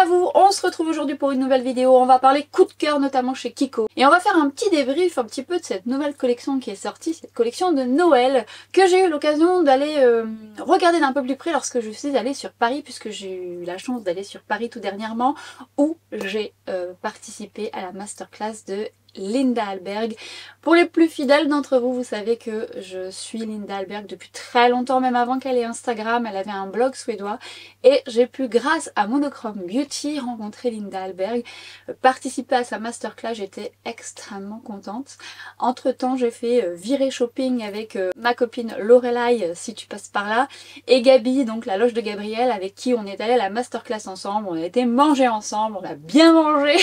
à vous, on se retrouve aujourd'hui pour une nouvelle vidéo, on va parler coup de cœur notamment chez Kiko. Et on va faire un petit débrief un petit peu de cette nouvelle collection qui est sortie, cette collection de Noël, que j'ai eu l'occasion d'aller regarder d'un peu plus près lorsque je suis allée sur Paris, puisque j'ai eu la chance d'aller sur Paris tout dernièrement, où j'ai participé à la masterclass de Linda Hallberg. Pour les plus fidèles d'entre vous, vous savez que je suis Linda Hallberg depuis très longtemps, même avant qu'elle ait Instagram. Elle avait un blog suédois et j'ai pu, grâce à Monochrome Beauty, rencontrer Linda Hallberg, participer à sa masterclass. J'étais extrêmement contente. Entre temps, j'ai fait virer shopping avec ma copine Lorelai, si tu passes par là, et Gabi, donc la loge de Gabriel, avec qui on est allé à la masterclass ensemble. On a été manger ensemble, on a bien mangé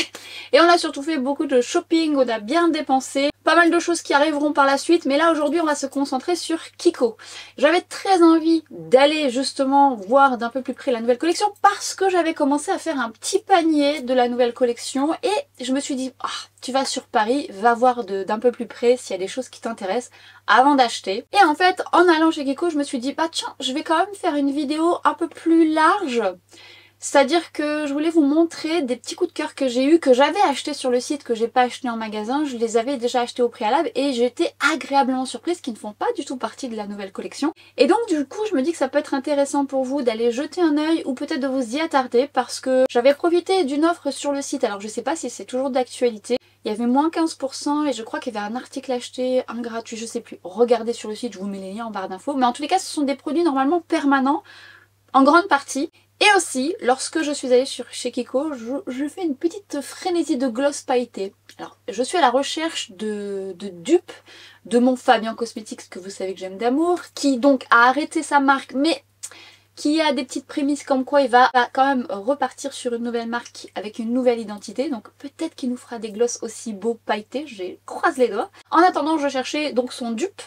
et on a surtout fait beaucoup de shopping. On a bien dépensé, pas mal de choses qui arriveront par la suite, mais là aujourd'hui on va se concentrer sur Kiko. J'avais très envie d'aller justement voir d'un peu plus près la nouvelle collection parce que j'avais commencé à faire un petit panier de la nouvelle collection et je me suis dit, tu vas sur Paris, va voir d'un peu plus près s'il y a des choses qui t'intéressent avant d'acheter. Et en fait, en allant chez Kiko, je me suis dit, tiens, je vais quand même faire une vidéo un peu plus large. C'est-à-dire que je voulais vous montrer des petits coups de cœur que j'ai eu, que j'avais acheté sur le site, que j'ai pas acheté en magasin. Je les avais déjà achetés au préalable et j'ai été agréablement surprise qu'ils ne font pas du tout partie de la nouvelle collection. Et donc du coup je me dis que ça peut être intéressant pour vous d'aller jeter un œil ou peut-être de vous y attarder parce que j'avais profité d'une offre sur le site. Alors je sais pas si c'est toujours d'actualité. Il y avait moins 15% et je crois qu'il y avait un article acheté, un gratuit, je sais plus. Regardez sur le site, je vous mets les liens en barre d'infos. Mais en tous les cas ce sont des produits normalement permanents en grande partie. Et aussi, lorsque je suis allée chez Kiko, je fais une petite frénésie de gloss pailleté. Alors, je suis à la recherche de dupes de mon Fabien Cosmetics, que vous savez que j'aime d'amour, qui donc a arrêté sa marque, mais qui a des petites prémices comme quoi il va quand même repartir sur une nouvelle marque avec une nouvelle identité. Donc peut-être qu'il nous fera des gloss aussi beaux pailletés, je croise les doigts. En attendant, je cherchais donc son dupe.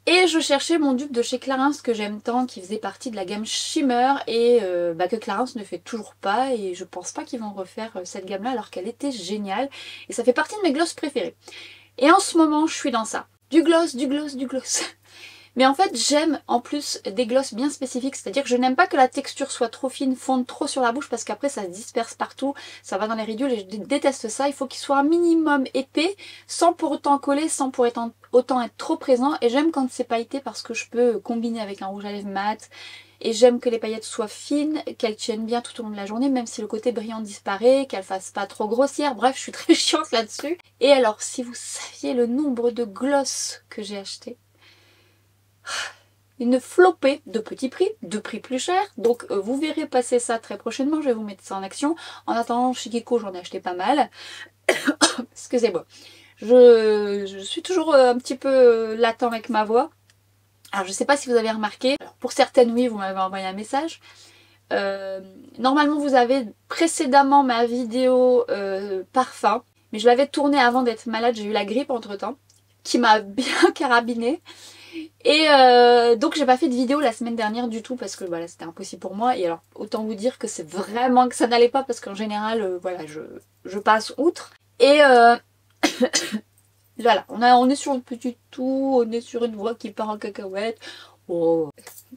Et je cherchais mon dupe de chez Clarins que j'aime tant, qui faisait partie de la gamme Shimmer et que Clarins ne fait toujours pas et je pense pas qu'ils vont refaire cette gamme là alors qu'elle était géniale et ça fait partie de mes gloss préférés. Et en ce moment je suis dans ça. Du gloss, du gloss, du gloss. Mais en fait j'aime en plus des gloss bien spécifiques, c'est-à-dire que je n'aime pas que la texture soit trop fine, fonde trop sur la bouche parce qu'après ça se disperse partout, ça va dans les ridules et je déteste ça. Il faut qu'il soit un minimum épais sans pour autant coller, sans pour autant être trop présent et j'aime quand c'est pailleté parce que je peux combiner avec un rouge à lèvres mat et j'aime que les paillettes soient fines, qu'elles tiennent bien tout au long de la journée même si le côté brillant disparaît, qu'elles fassent pas trop grossières, bref je suis très chiante là-dessus. Et alors si vous saviez le nombre de gloss que j'ai acheté, une flopée de petits prix, de prix plus chers, donc vous verrez passer ça très prochainement, je vais vous mettre ça en action. En attendant, chez Kiko j'en ai acheté pas mal. Excusez-moi, je suis toujours un petit peu latent avec ma voix. Alors je sais pas si vous avez remarqué, alors, pour certaines oui, vous m'avez envoyé un message. Normalement vous avez précédemment ma vidéo parfum, mais je l'avais tournée avant d'être malade, j'ai eu la grippe entre temps, qui m'a bien carabinée. Et donc j'ai pas fait de vidéo la semaine dernière du tout parce que voilà c'était impossible pour moi et alors autant vous dire que c'est vraiment que ça n'allait pas parce qu'en général voilà je passe outre et voilà on est sur un petit tout, on est sur une voix qui part en cacahuète, oh,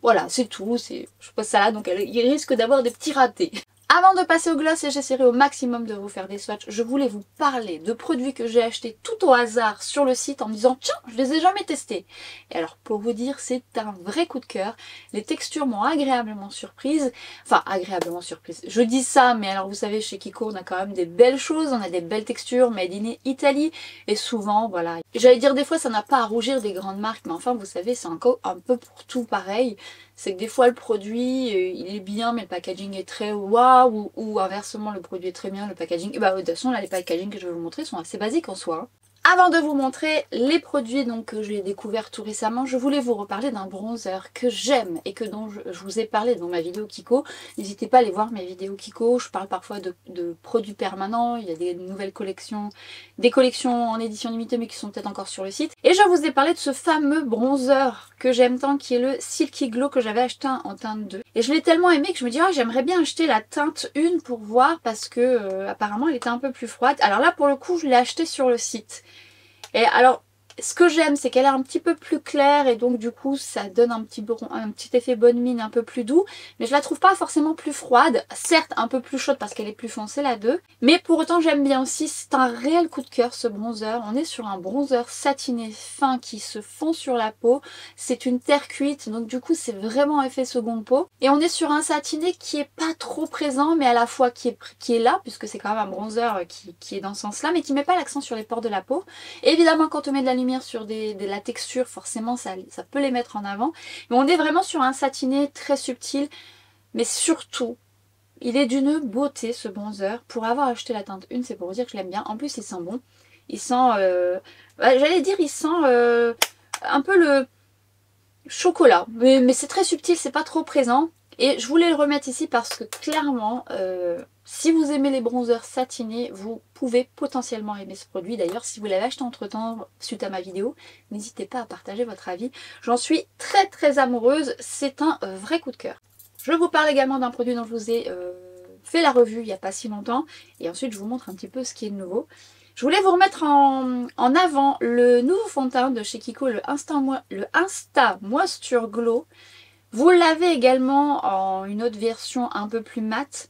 voilà c'est tout, je passe ça là donc il risque d'avoir des petits ratés. Avant de passer au gloss et j'essaierai au maximum de vous faire des swatchs, je voulais vous parler de produits que j'ai achetés tout au hasard sur le site en me disant tiens, je les ai jamais testés. Et alors pour vous dire, c'est un vrai coup de cœur. Les textures m'ont agréablement surprise. Enfin, agréablement surprise. Je dis ça, mais alors vous savez, chez Kiko, on a quand même des belles choses, on a des belles textures made in Italy. Et souvent, voilà. J'allais dire des fois, ça n'a pas à rougir des grandes marques, mais enfin, vous savez, c'est encore un peu pour tout pareil. C'est que des fois le produit il est bien mais le packaging est très waouh ou inversement le produit est très bien, le packaging, de toute façon là les packaging que je vais vous montrer sont assez basiques en soi. Avant de vous montrer les produits donc, que j'ai découvert tout récemment, je voulais vous reparler d'un bronzer que j'aime et dont je vous ai parlé dans ma vidéo Kiko. N'hésitez pas à aller voir mes vidéos Kiko, je parle parfois de produits permanents, il y a des nouvelles collections, des collections en édition limitée mais qui sont peut-être encore sur le site. Et je vous ai parlé de ce fameux bronzer que j'aime tant qui est le Silky Glow que j'avais acheté en teinte 2. Et je l'ai tellement aimé que je me dis j'aimerais bien acheter la teinte 1 pour voir parce que apparemment elle était un peu plus froide. Alors là pour le coup je l'ai acheté sur le site. Et alors, Ce que j'aime, c'est qu'elle est un petit peu plus claire et donc du coup ça donne un petit effet bonne mine un peu plus doux. Mais je la trouve pas forcément plus froide, certes un peu plus chaude parce qu'elle est plus foncée la 2. Mais pour autant j'aime bien aussi, c'est un réel coup de cœur ce bronzer. On est sur un bronzer satiné fin qui se fond sur la peau. C'est une terre cuite donc du coup c'est vraiment effet seconde peau. Et on est sur un satiné qui est pas trop présent mais à la fois qui est là puisque c'est quand même un bronzer qui est dans ce sens là mais qui met pas l'accent sur les pores de la peau. Et évidemment quand on met de la lumière sur de la texture, forcément ça peut les mettre en avant. Mais on est vraiment sur un satiné très subtil. Mais surtout, il est d'une beauté ce bronzer. Pour avoir acheté la teinte 1, c'est pour vous dire que je l'aime bien. En plus il sent bon. Il sent, j'allais dire il sent un peu le chocolat. Mais c'est très subtil, c'est pas trop présent. Et je voulais le remettre ici parce que clairement, si vous aimez les bronzers satinés, vous pouvez potentiellement aimer ce produit. D'ailleurs, si vous l'avez acheté entre temps suite à ma vidéo, n'hésitez pas à partager votre avis. J'en suis très très amoureuse, c'est un vrai coup de cœur. Je vous parle également d'un produit dont je vous ai fait la revue il n'y a pas si longtemps. Et ensuite, je vous montre un petit peu ce qui est de nouveau. Je voulais vous remettre en avant le nouveau fond de teint de chez Kiko, le Insta Moisture Glow. Vous l'avez également en une autre version un peu plus mate.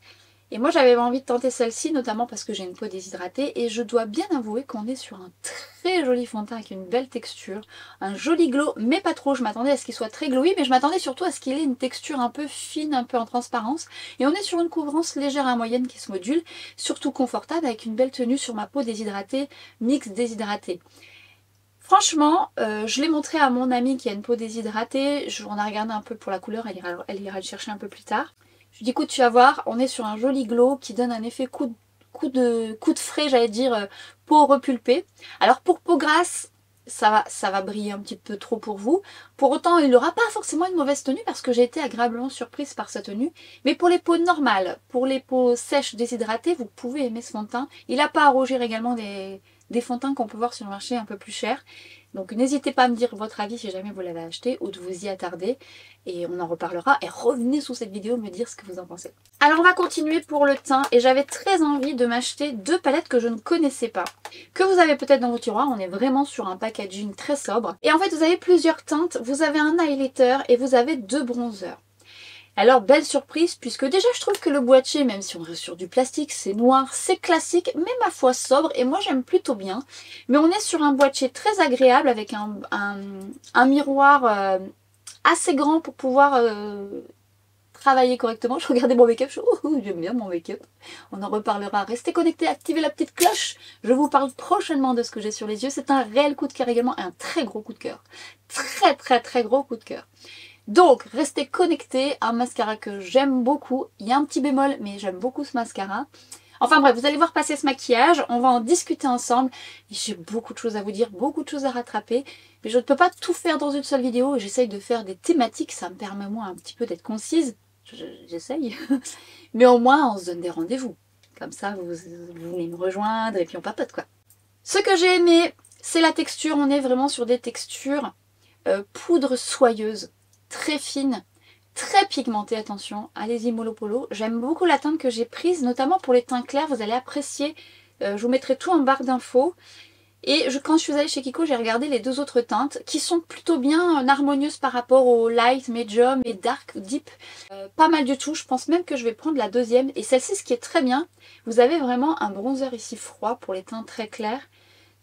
Et moi j'avais envie de tenter celle-ci, notamment parce que j'ai une peau déshydratée. Et je dois bien avouer qu'on est sur un très joli fond de teint avec une belle texture. Un joli glow, mais pas trop. Je m'attendais à ce qu'il soit très glowy, mais je m'attendais surtout à ce qu'il ait une texture un peu fine, un peu en transparence. Et on est sur une couvrance légère à moyenne qui se module, surtout confortable, avec une belle tenue sur ma peau déshydratée, mix déshydratée. Franchement, je l'ai montré à mon amie qui a une peau déshydratée. On a regardé un peu pour la couleur, elle ira le chercher un peu plus tard. Je lui dis écoute, tu vas voir, on est sur un joli glow qui donne un effet coup de frais, j'allais dire, peau repulpée. Alors pour peau grasse, ça va briller un petit peu trop pour vous. Pour autant, il n'aura pas forcément une mauvaise tenue parce que j'ai été agréablement surprise par sa tenue. Mais pour les peaux normales, pour les peaux sèches déshydratées, vous pouvez aimer ce fond de teint. Il n'a pas à rougir également des fonds de teint qu'on peut voir sur le marché un peu plus cher. Donc n'hésitez pas à me dire votre avis si jamais vous l'avez acheté ou de vous y attarder. Et on en reparlera. Et revenez sous cette vidéo me dire ce que vous en pensez. Alors on va continuer pour le teint. Et j'avais très envie de m'acheter 2 palettes que je ne connaissais pas. Que vous avez peut-être dans vos tiroirs. On est vraiment sur un packaging très sobre. Et en fait vous avez plusieurs teintes. Vous avez un highlighter et vous avez 2 bronzers. Alors belle surprise puisque déjà je trouve que le boîtier, même si on reste sur du plastique, c'est noir, c'est classique, mais ma foi sobre et moi j'aime plutôt bien. Mais on est sur un boîtier très agréable avec un miroir assez grand pour pouvoir travailler correctement. Je regardais mon make-up, j'aime bien mon make-up. On en reparlera. Restez connectés, activez la petite cloche. Je vous parle prochainement de ce que j'ai sur les yeux. C'est un réel coup de cœur également et un très gros coup de cœur. Très très très gros coup de cœur. Donc, restez connectés, un mascara que j'aime beaucoup. Il y a un petit bémol, mais j'aime beaucoup ce mascara. Enfin bref, vous allez voir passer ce maquillage, on va en discuter ensemble. J'ai beaucoup de choses à vous dire, beaucoup de choses à rattraper. Mais je ne peux pas tout faire dans une seule vidéo. J'essaye de faire des thématiques, ça me permet moi un petit peu d'être concise. J'essaye. Mais au moins, on se donne des rendez-vous. Comme ça, vous venez me rejoindre et puis on papote quoi. Ce que j'ai aimé, c'est la texture. On est vraiment sur des textures poudre soyeuse. Très fine, très pigmentée, attention, allez-y mollo polo. J'aime beaucoup la teinte que j'ai prise, notamment pour les teints clairs, vous allez apprécier. Je vous mettrai tout en barre d'infos. Et quand je suis allée chez Kiko, j'ai regardé les 2 autres teintes qui sont plutôt bien harmonieuses par rapport au light, medium et dark, deep. Pas mal du tout, je pense même que je vais prendre la deuxième. Et celle-ci, ce qui est très bien, vous avez vraiment un bronzer ici froid pour les teints très clairs,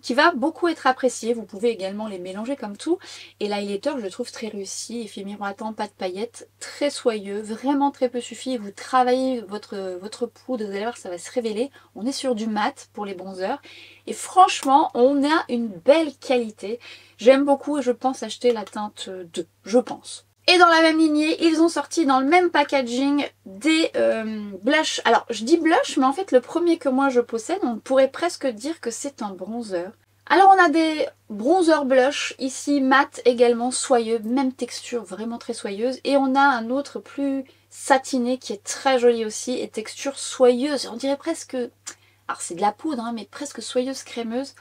qui va beaucoup être apprécié. Vous pouvez également les mélanger comme tout. Et l'highlighter, je le trouve très réussi. Effet miroitant, pas de paillettes, très soyeux, vraiment très peu suffi. Vous travaillez votre poudre, vous allez voir, ça va se révéler. On est sur du mat pour les bronzers. Et franchement, on a une belle qualité. J'aime beaucoup et je pense acheter la teinte 2, je pense. Et dans la même lignée, ils ont sorti dans le même packaging des blushs. Alors, je dis blush, mais en fait, le premier que moi je possède, on pourrait presque dire que c'est un bronzer. Alors, on a des bronzer blush, ici mat également, soyeux, même texture, vraiment très soyeuse. Et on a un autre plus satiné qui est très joli aussi, et texture soyeuse. On dirait presque, alors c'est de la poudre, hein, mais presque soyeuse, crémeuse.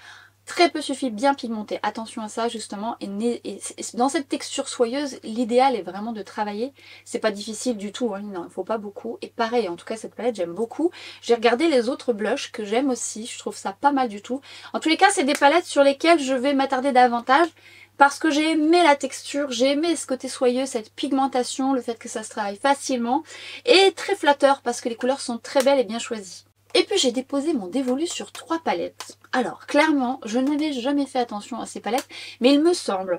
Très peu suffit, bien pigmenté. Attention à ça justement. Et dans cette texture soyeuse, l'idéal est vraiment de travailler. C'est pas difficile du tout, hein, non, il faut pas beaucoup. Et pareil, en tout cas cette palette j'aime beaucoup. J'ai regardé les autres blushs que j'aime aussi, je trouve ça pas mal du tout. En tous les cas, c'est des palettes sur lesquelles je vais m'attarder davantage. Parce que j'ai aimé la texture, j'ai aimé ce côté soyeux, cette pigmentation, le fait que ça se travaille facilement. Et très flatteur parce que les couleurs sont très belles et bien choisies. Et puis j'ai déposé mon dévolu sur 3 palettes. Alors clairement, je n'avais jamais fait attention à ces palettes, mais il me semble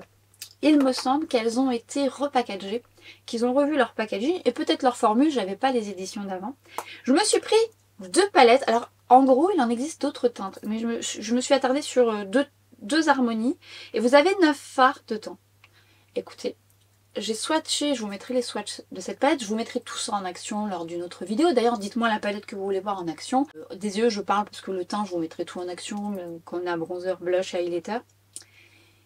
qu'elles ont été repackagées, qu'ils ont revu leur packaging et peut-être leur formule, j'avais pas les éditions d'avant. Je me suis pris 2 palettes, alors en gros il en existe d'autres teintes, mais je me suis attardée sur deux harmonies et vous avez 9 fards dedans. Écoutez, j'ai swatché, je vous mettrai les swatchs de cette palette, je vous mettrai tout ça en action lors d'une autre vidéo. D'ailleurs, dites-moi la palette que vous voulez voir en action. Des yeux, je parle parce que le teint, je vous mettrai tout en action, qu'on a bronzer, blush, highlighter.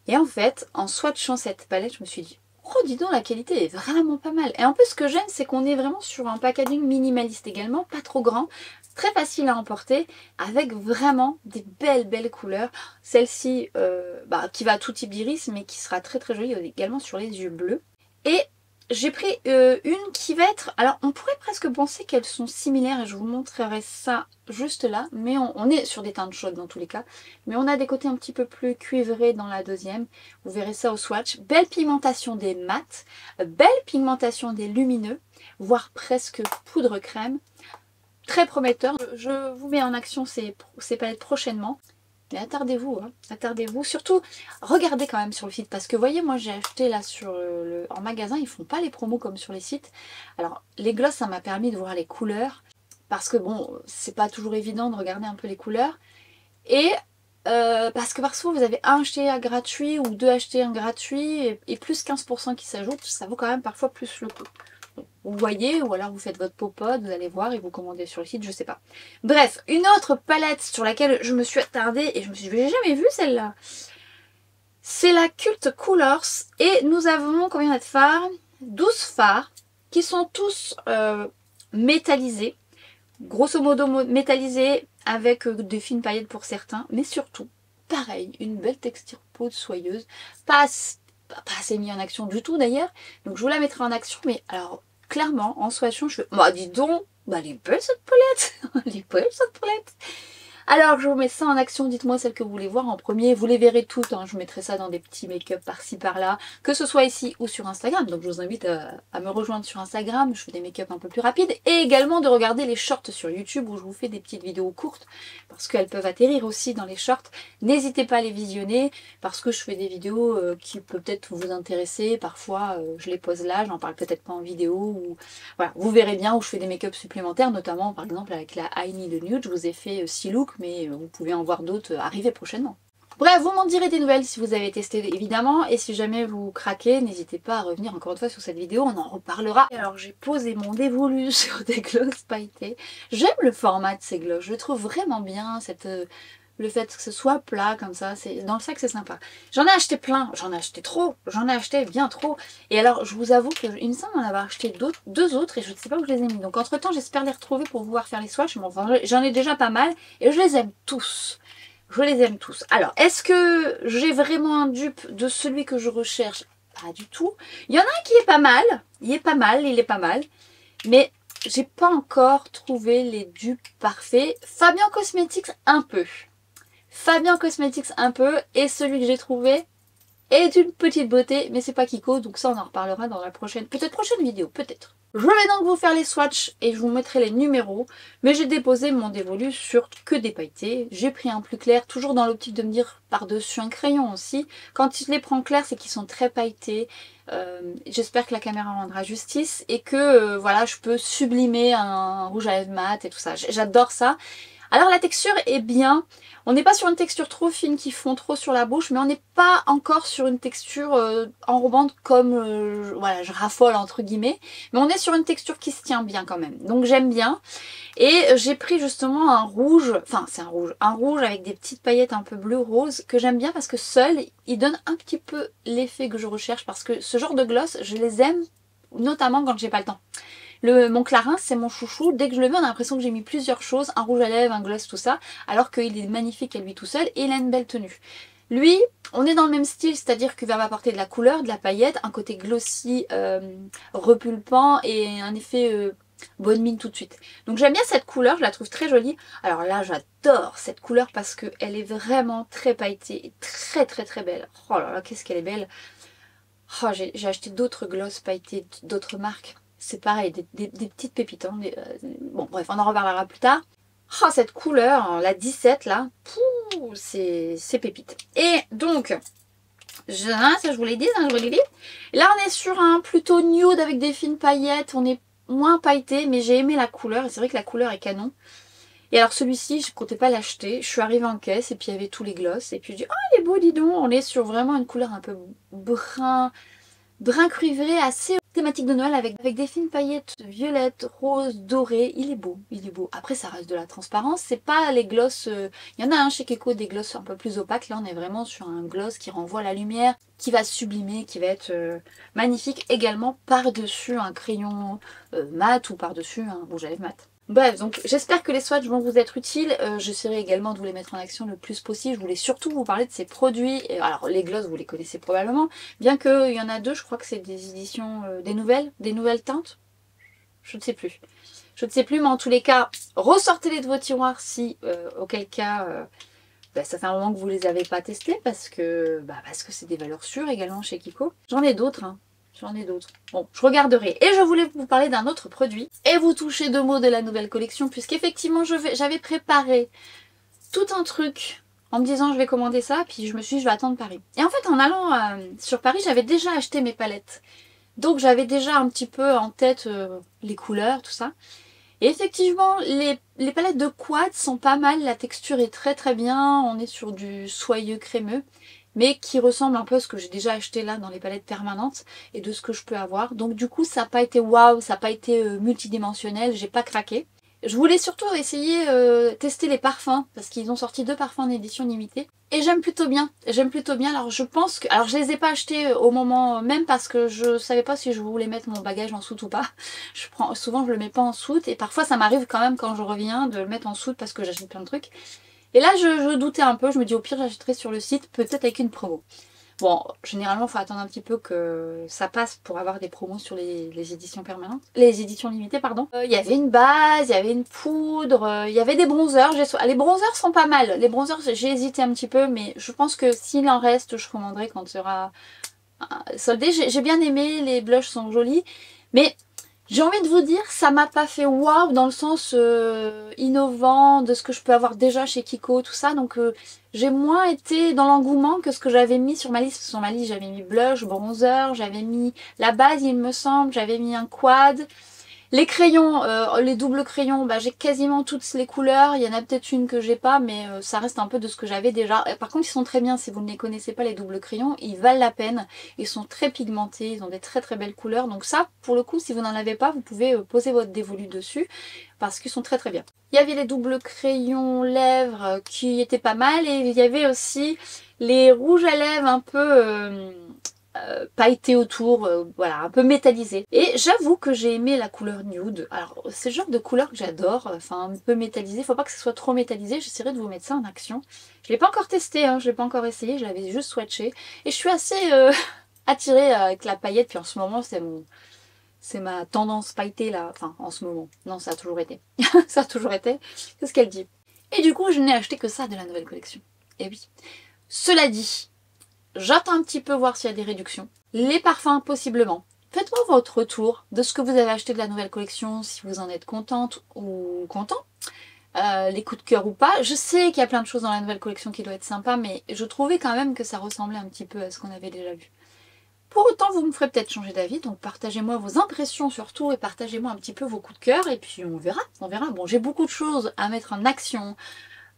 Et en fait, en swatchant cette palette, je me suis dit, oh dis donc, la qualité est vraiment pas mal. Et en plus, ce que j'aime, c'est qu'on est vraiment sur un packaging minimaliste également, pas trop grand, très facile à emporter, avec vraiment des belles couleurs. Celle-ci, qui va à tout type d'iris, mais qui sera très jolie également sur les yeux bleus. Et j'ai pris une qui va être... Alors on pourrait presque penser qu'elles sont similaires et je vous montrerai ça juste là. Mais on est sur des teintes chaudes dans tous les cas. Mais on a des côtés un petit peu plus cuivrés dans la deuxième. Vous verrez ça au swatch. Belle pigmentation des mats. Belle pigmentation des lumineux. Voire presque poudre crème. Très prometteur. Je vous mets en action ces palettes prochainement. Mais attardez-vous, hein, attardez-vous. Surtout, regardez quand même sur le site. Parce que vous voyez, moi j'ai acheté là en magasin, ils font pas les promos comme sur les sites. Alors, les gloss, ça m'a permis de voir les couleurs. Parce que bon, c'est pas toujours évident de regarder un peu les couleurs. Et parce que parfois vous avez un acheté un gratuit ou 2 achetés un gratuit et plus 15% qui s'ajoute, ça vaut quand même parfois plus le coup. Vous voyez, ou alors vous faites votre popote, vous allez voir et vous commandez sur le site, je sais pas. Bref, une autre palette sur laquelle je me suis attardée et je me suis dit, j'ai jamais vu celle-là. C'est la Cult Colors et nous avons combien de fards? 12 fards qui sont tous métallisés. Grosso modo métallisés avec des fines paillettes pour certains, mais surtout, pareil, une belle texture peau soyeuse, pas assez mis en action du tout d'ailleurs, donc je vous la mettrai en action, mais alors clairement en swatchant je fais, bah dis donc, bah elle est belle cette palette, elle est belle cette palette. Alors je vous mets ça en action, dites-moi celle que vous voulez voir en premier, vous les verrez toutes, hein. Je vous mettrai ça dans des petits make-up par-ci par-là, que ce soit ici ou sur Instagram, donc je vous invite à me rejoindre sur Instagram, je fais des make-up un peu plus rapides, et également de regarder les shorts sur YouTube où je vous fais des petites vidéos courtes, parce qu'elles peuvent atterrir aussi dans les shorts, n'hésitez pas à les visionner, parce que je fais des vidéos qui peuvent peut-être vous intéresser, parfois je les pose là, j'en parle peut-être pas en vidéo, ou voilà, vous verrez bien où je fais des make-up supplémentaires, notamment par exemple avec la I Need a Nude, je vous ai fait 6 looks, mais vous pouvez en voir d'autres arriver prochainement. Bref, vous m'en direz des nouvelles si vous avez testé évidemment, et si jamais vous craquez, n'hésitez pas à revenir encore une fois sur cette vidéo, on en reparlera. Alors j'ai posé mon dévolu sur des gloss pailletés. J'aime le format de ces gloss, je le trouve vraiment bien, le fait que ce soit plat comme ça, c'est dans le sac c'est sympa. J'en ai acheté plein, j'en ai acheté trop, j'en ai acheté bien trop. Et alors je vous avoue qu'il me semble en avoir acheté deux autres et je ne sais pas où je les ai mis. Donc entre temps j'espère les retrouver pour pouvoir faire les swatchs. Mais enfin, j'en ai déjà pas mal et je les aime tous. Je les aime tous. Alors est-ce que j'ai vraiment un dupe de celui que je recherche? Pas du tout. Il y en a un qui est pas mal, il est pas mal. Mais j'ai pas encore trouvé les dupes parfaits. Fabian Cosmetics un peu. Fabian Cosmetics un peu, et celui que j'ai trouvé est d'une petite beauté, mais c'est pas Kiko, donc ça on en reparlera dans la prochaine vidéo, peut-être. Je vais donc vous faire les swatchs et je vous mettrai les numéros, mais j'ai déposé mon dévolu sur que des pailletés. J'ai pris un plus clair, toujours dans l'optique de me dire par-dessus un crayon aussi. Quand je les prends clairs, c'est qu'ils sont très pailletés. J'espère que la caméra rendra justice et que voilà, je peux sublimer un rouge à lèvres mat et tout ça. J'adore ça. Alors la texture est bien, on n'est pas sur une texture trop fine qui fond trop sur la bouche, mais on n'est pas encore sur une texture enrobante comme voilà, je raffole entre guillemets, mais on est sur une texture qui se tient bien quand même, donc j'aime bien. Et j'ai pris justement un rouge, enfin c'est un rouge avec des petites paillettes un peu bleu rose que j'aime bien parce que seul il donne un petit peu l'effet que je recherche, parce que ce genre de gloss je les aime notamment quand j'ai pas le temps. Mon Clarins, c'est mon chouchou. Dès que je le mets, on a l'impression que j'ai mis plusieurs choses, un rouge à lèvres, un gloss, tout ça, alors qu'il est magnifique à lui tout seul et il a une belle tenue. Lui, on est dans le même style, c'est-à-dire qu'il va m'apporter de la couleur, de la paillette, un côté glossy, repulpant et un effet bonne mine tout de suite. Donc j'aime bien cette couleur, je la trouve très jolie. Alors là, j'adore cette couleur parce qu'elle est vraiment très pailletée et très très très belle. Oh là là, qu'est-ce qu'elle est belle. Oh, j'ai acheté d'autres gloss pailletés, d'autres marques. C'est pareil, des petites pépites. Hein, bon bref, on en reparlera plus tard. Oh, cette couleur, la 17 là, c'est pépite. Et donc, ça je vous l'ai dit, Là on est sur un plutôt nude avec des fines paillettes, on est moins pailleté, mais j'ai aimé la couleur, et c'est vrai que la couleur est canon. Et alors celui-ci, je ne comptais pas l'acheter, je suis arrivée en caisse, et puis il y avait tous les gloss, et puis je dis, oh il est beau dis donc, on est sur vraiment une couleur un peu brun cuivré, assez thématique de Noël avec des fines paillettes violettes, roses, dorées. Il est beau, il est beau. Après ça reste de la transparence, c'est pas les gloss, il y en a un chez Kiko, des gloss un peu plus opaques. Là on est vraiment sur un gloss qui renvoie la lumière, qui va sublimer, qui va être magnifique également par-dessus un crayon mat ou par-dessus un rouge à lèvres mat. Bref, donc j'espère que les swatchs vont vous être utiles. J'essaierai également de vous les mettre en action le plus possible. Je voulais surtout vous parler de ces produits. Alors les gloss, vous les connaissez probablement. Bien qu'il y en a deux, je crois que c'est des éditions, des nouvelles teintes. Je ne sais plus. Je ne sais plus, mais en tous les cas, ressortez-les de vos tiroirs si, auquel cas, ça fait un moment que vous les avez pas testés parce que c'est des valeurs sûres également chez Kiko. J'en ai d'autres, hein. J'en ai d'autres. Bon, je regarderai. Et je voulais vous parler d'un autre produit. Et vous toucher deux mots de la nouvelle collection. Puisqu'effectivement, j'avais préparé tout un truc en me disant je vais commander ça. Puis je me suis dit je vais attendre Paris. Et en fait, en allant sur Paris, j'avais déjà acheté mes palettes. Donc j'avais déjà un petit peu en tête les couleurs, tout ça. Et effectivement, les palettes de Quad sont pas mal. La texture est très très bien. On est sur du soyeux crémeux, mais qui ressemble un peu à ce que j'ai déjà acheté là dans les palettes permanentes et de ce que je peux avoir. Donc du coup ça n'a pas été waouh, ça n'a pas été multidimensionnel, j'ai pas craqué. Je voulais surtout essayer tester les parfums parce qu'ils ont sorti 2 parfums en édition limitée. Et j'aime plutôt bien, alors je pense que... Alors je les ai pas achetés au moment même parce que je savais pas si je voulais mettre mon bagage en soute ou pas. Souvent je le mets pas en soute et parfois ça m'arrive quand même quand je reviens de le mettre en soute parce que j'achète plein de trucs. Et là je doutais un peu, je me dis au pire j'achèterai sur le site, peut-être avec une promo. Bon, généralement il faut attendre un petit peu que ça passe pour avoir des promos sur les éditions permanentes. Les éditions limitées, pardon. Il y avait une base, il y avait une poudre, il y avait des bronzers. Les bronzers sont pas mal. Les bronzers, j'ai hésité un petit peu, mais je pense que s'il en reste, je commanderai quand ce sera soldé. J'ai bien aimé, les blushs sont jolis, mais... J'ai envie de vous dire, ça m'a pas fait waouh dans le sens innovant de ce que je peux avoir déjà chez Kiko, tout ça. Donc j'ai moins été dans l'engouement que ce que j'avais mis sur ma liste. Sur ma liste, j'avais mis blush, bronzer, j'avais mis la base, il me semble, j'avais mis un quad. Les crayons, les doubles crayons, j'ai quasiment toutes les couleurs. Il y en a peut-être une que j'ai pas, mais ça reste un peu de ce que j'avais déjà. Par contre, ils sont très bien. Si vous ne les connaissez pas, les doubles crayons, ils valent la peine. Ils sont très pigmentés, ils ont des très très belles couleurs. Donc ça, pour le coup, si vous n'en avez pas, vous pouvez poser votre dévolu dessus parce qu'ils sont très très bien. Il y avait les doubles crayons lèvres qui étaient pas mal et il y avait aussi les rouges à lèvres un peu... pailleté autour, voilà, un peu métallisé. Et j'avoue que j'ai aimé la couleur nude. Alors c'est le genre de couleur que j'adore, enfin un peu métallisé. Faut pas que ce soit trop métallisé, j'essaierai de vous mettre ça en action. Je l'ai pas encore testé, hein, je l'ai pas encore essayé, je l'avais juste swatché. Et je suis assez attirée avec la paillette, puis en ce moment c'est ma tendance pailletée là, enfin en ce moment. Non, ça a toujours été. Ça a toujours été. Qu'est-ce qu'elle dit? Et du coup je n'ai acheté que ça de la nouvelle collection. Et oui. Cela dit, j'attends un petit peu voir s'il y a des réductions. Les parfums, possiblement. Faites-moi votre retour de ce que vous avez acheté de la nouvelle collection, si vous en êtes contente ou content. Les coups de cœur ou pas. Je sais qu'il y a plein de choses dans la nouvelle collection qui doivent être sympas, mais je trouvais quand même que ça ressemblait un petit peu à ce qu'on avait déjà vu. Pour autant, vous me ferez peut-être changer d'avis, donc partagez-moi vos impressions surtout et partagez-moi un petit peu vos coups de cœur et puis on verra, on verra. Bon, j'ai beaucoup de choses à mettre en action,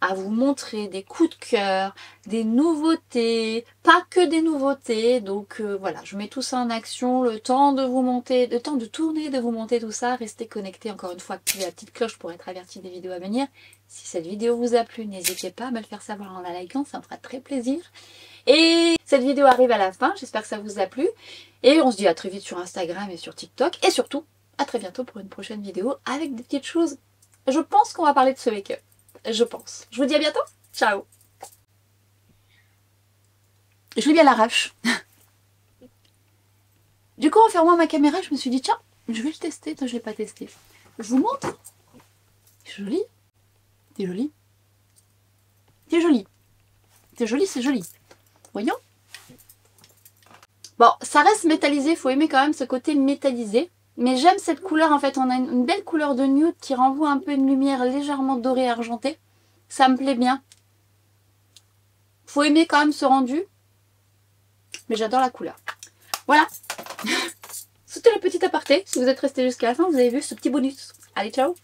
à vous montrer des coups de cœur, des nouveautés, pas que des nouveautés, donc voilà, je mets tout ça en action, le temps de vous monter, le temps de tourner, de vous monter tout ça, restez connectés encore une fois, activez la petite cloche pour être averti des vidéos à venir. Si cette vidéo vous a plu, n'hésitez pas à me le faire savoir en la likant, ça me fera très plaisir. Et cette vidéo arrive à la fin, j'espère que ça vous a plu, et on se dit à très vite sur Instagram et sur TikTok, et surtout, à très bientôt pour une prochaine vidéo avec des petites choses. Je pense qu'on va parler de ce make-up. Je pense. Je vous dis à bientôt. Ciao. Je l'ai mis à l'arrache. Du coup, en fermant ma caméra, je me suis dit, tiens, je vais le tester. Toi, je l'ai pas testé. Je vous montre. C'est joli. C'est joli. C'est joli. C'est joli, c'est joli. Voyons. Bon, ça reste métallisé. Faut aimer quand même ce côté métallisé. Mais j'aime cette couleur. En fait, on a une belle couleur de nude qui renvoie un peu une lumière légèrement dorée argentée. Ça me plaît bien. Faut aimer quand même ce rendu. Mais j'adore la couleur. Voilà. C'était le petit aparté. Si vous êtes resté jusqu'à la fin, vous avez vu ce petit bonus. Allez, ciao.